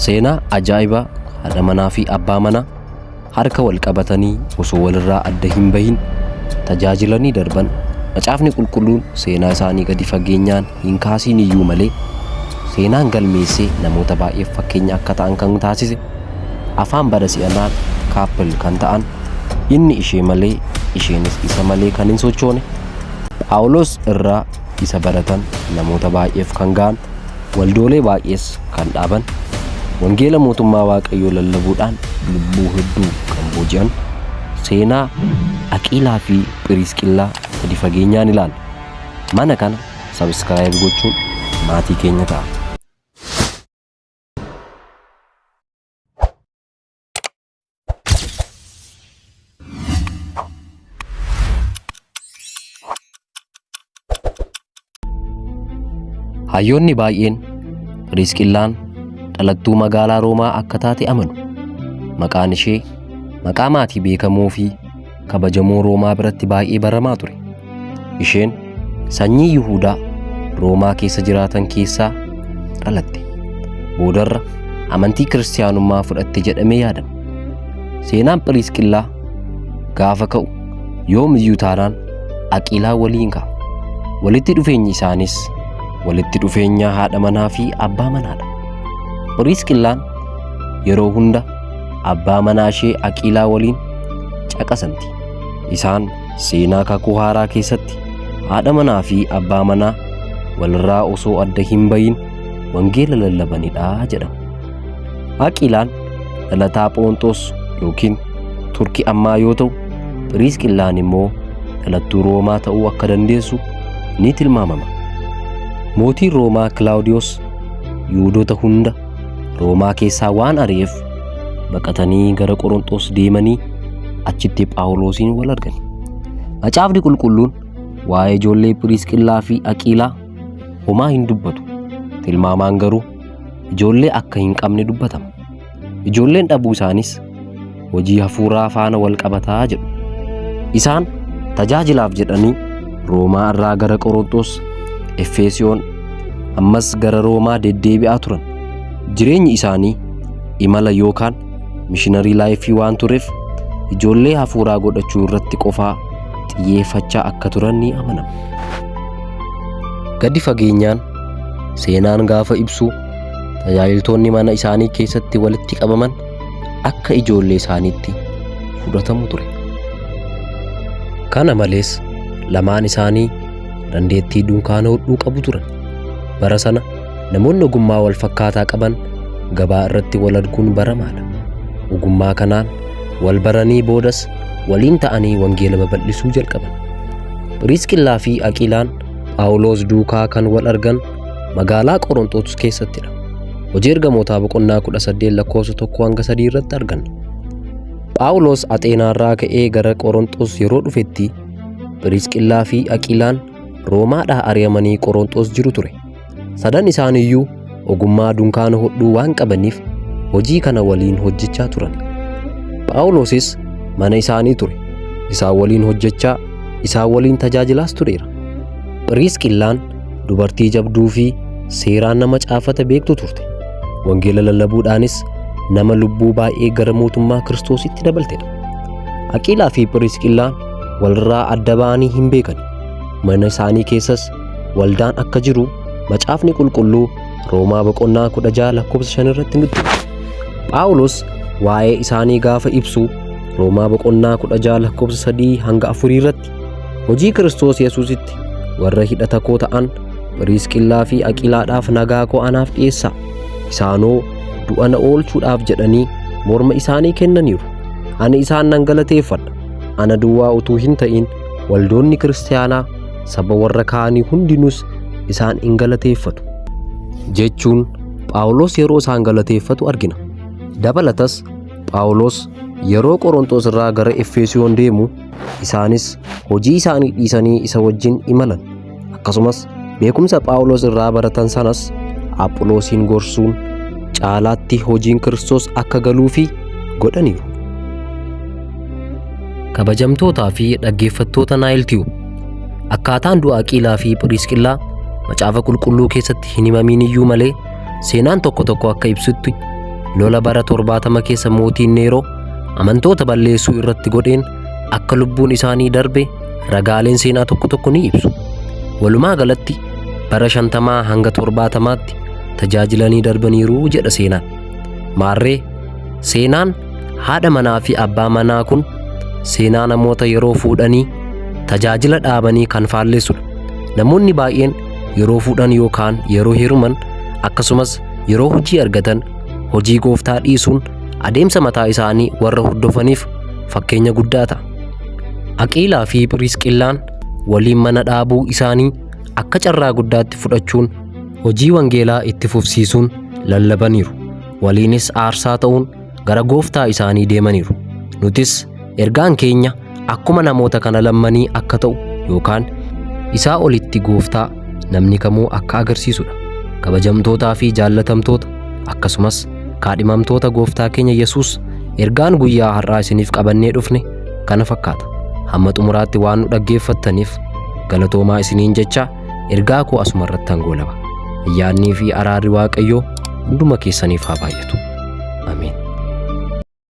Seenaa ajaa'ibaa haadha manaa fi abbaa manaa harka wal qabatanii osoo walirraa adda hin bahin tajaajilanii darban. Macaafni qulqulluun seenaa isaanii gadi fageenyaan hin kaasiin iyyuu malee seenaan galmeessee namoota baay'eef fakkeenya akka ta'an kan taasise afaan bara si'anaan kaappil kan ta'an inni ishee malee isheenis isa malee kan hin sochoone Phaawulos irraa isa baratan namoota baay'eef kan ga'an waldoolee baay'ees kan dhaaban wangeela mootummaa waaqayyoo lallabuudhaan lubbuu hedduu kan booji'an seenaa Aqiilaa fi Phiriisqillaa gadi fageenyaan ilaalla. Mana kana sabskiraayib gochuun maatii keenya ta'a. Hayyoonni baay'een Phiriisqillaan dhalattuu magaalaa Roomaa akka taate amanu. Maqaan ishee maqaa maatii beekamoo fi kabajamoo Roomaa biratti baay'ee baramaa ture. Isheen sanyii Yihuudaa Roomaa keessa jiraatan keessaa dhalatte. Boodarra amantii kiristaanummaa fudhatte jedhamee yaadama. Seenaan Phiriisqillaa gaafa ka'u yoomiyyuu taanaan Aqiilaa waliin ka'a. Walitti dhufeenyi isaanis walitti dhufeenya haadha manaa fi abbaa manaadha. Phiriisqillaan yeroo hunda abbaa manaa ishee Aqiilaa waliin caqasamti. Isaan seenaa kakuu haaraa keessatti haadha manaa fi abbaa manaa walirraa osoo adda hin bahin wangeela lallabanidha jedhama. Aqiilaan dhalataa Phoonxoos yookiin Turkii ammaa yoo ta'u, Phiriisqillaan immoo dhalattuu Roomaa ta'uu akka dandeessu ni tilmaamama. Mootiin Roomaa Kilaawudiyoos Yihuudoota hunda Roomaa keessaa waan ari'eef baqatanii gara Qorontos deemanii achitti Phaawulosiin wal argan. Macaafni qulqulluun waa'ee ijoollee Phiriisqillaa fi Aqiilaa homaa hin dubbatu. Tilmaamaan garuu ijoollee akka hin qabne dubbatama. Ijoolleen dhabuu isaanis hojii hafuuraa faana wal qabataa jedhu. Isaan tajaajilaaf jedhanii Roomaa irraa gara Qorontos, Efeesiyoon ammas gara Roomaa deddeebi'aa turan. Jireenyi isaanii imala yookaan mishiinarii laayifii waan tureef ijoollee hafuuraa godhachuu irratti qofaa xiyyeeffachaa akka turan ni amanama. Gadi fageenyaan seenaan gaafa ibsu tajaajiltoonni mana isaanii keessatti walitti qabaman akka ijoollee isaaniitti fudhatamu ture. Kana malees lamaan isaanii dandeettii dunkaana hodhuu qabu turan. Bara sana namoonni ogummaa wal fakkaataa qaban gabaa irratti wal arguun baramaadha. Ogummaa kanaan wal baranii boodas waliin ta'anii wangeela babal'isuu jalqaban. Phiriisqillaa fi Aqiilaan Phaawulos duukaa kan wal argan magaalaa Qorontos keessattidha. Hojii Ergamootaa boqonnaa 18 lakkoofsa 1-3 irratti arganna. Phaawulos Axeenaarraa ka'ee gara Qorontos yeroo dhufetti Phiriisqillaa fi Aqiilaan Roomaadhaa ari'amanii Qorontos jiru ture. Sadan isaaniiyyuu ogummaa dunkaana hodhuu waan qabaniif hojii kana waliin hojjechaa turan. Phaawulosis mana isaanii ture. Isaan waliin hojjechaa, isaan waliin tajaajilaas tureera. Phiriisqillaan dubartii jabduu fi seeraan nama caafata beektu turte. Wangeela lallabuudhaanis nama lubbuu baay'ee gara mootummaa Kiristoositti dabaltedha. Aqiilaa fi Phiriisqillaan walirraa adda ba'anii hin beekan. Mana isaanii keessas waldaan akka jiru macaafni qulqulluu Roomaa boqonnaa 16 lakkoofsa 5 irratti nutti hima. Phaawulos waa'ee isaanii gaafa ibsu Roomaa boqonnaa 16 lakkoofsa 3-4 irratti hojii Kiristoos Yesuusitti warra hidhata koo ta'an Phiriisqillaa fi Aqiilaadhaaf nagaa koo anaaf dhiyeessaa. Isaanoo du'a na oolchuudhaaf jedhanii morma isaanii kennaniiru. Ani isaan nan galateeffadha. Ana duwwaa utuu hin ta'in waldoonni kiristaanaa saba warra kaanii hundinuus isaan in galateeffatu jechuun Phaawulos yeroo isaan galateeffatu argina. Dabalatas Phaawulos yeroo Qorontos irraa gara Efeesiyoon deemu isaanis hojii isaanii dhiisanii isa wajjin imalan. Akkasumas beekumsa Phaawulos irraa baratan sanas Apholosiin gorsuun caalaatti hojiin Kiristoos akka galuufi godhaniiru. Kabajamtootaa fi dhaggeeffattoota Naayil Tiyuub, akkaataan du'a Aqiilaa fi Phiriisqillaa macaafa qulqulluu keessatti hin himamiin iyyuu malee seenaan tokko tokko akka ibsutti lola bara 70 keessa mootiin Neeroo amantoota balleessuu irratti godheen akka lubbuun isaanii darbe ragaaleen seenaa tokko tokko ni ibsu. Walumaa galatti bara 50 hanga 70tti tajaajilanii darbaniiru jedha seenaan. Maarree seenaan haadha manaa fi abbaa manaa kun seenaa namoota yeroo fuudhanii tajaajila dhaabanii kan faalleessudha. Namoonni baay'een yeroo fuudhan yookaan yeroo heeruman akkasumas yeroo hojii argatan hojii gooftaa dhiisuun adeemsa mataa isaanii warra hordofaniif fakkeenya guddaa ta'a. Aqiilaa fi Phirisqillaan waliin mana dhaabuu isaanii akka carraa guddaatti fudhachuun hojii wangeelaa itti fufsiisuun lallabaniiru. Waliinis aarsaa ta'uun gara gooftaa isaanii deemaniiru. Nutis ergaan keenya akkuma namoota kana lammanii akka ta'u yookaan isaa olitti gooftaa namni kamuu akka agarsiisudha. Kabajamtootaa fi jaallatamtoota akkasumas kaadhimamtoota gooftaa keenya Yesuus ergaan guyyaa har'aa isiniif qabannee dhufne kana fakkaata. Hamma xumuraatti waan nu dhaggeeffattaniif galatoomaa isiniin jecha ergaa koo asuma irratti goolaba. Ayyaannii fi araarri Waaqayyoo hunduma keessaniif haa baay'atu. Ameen.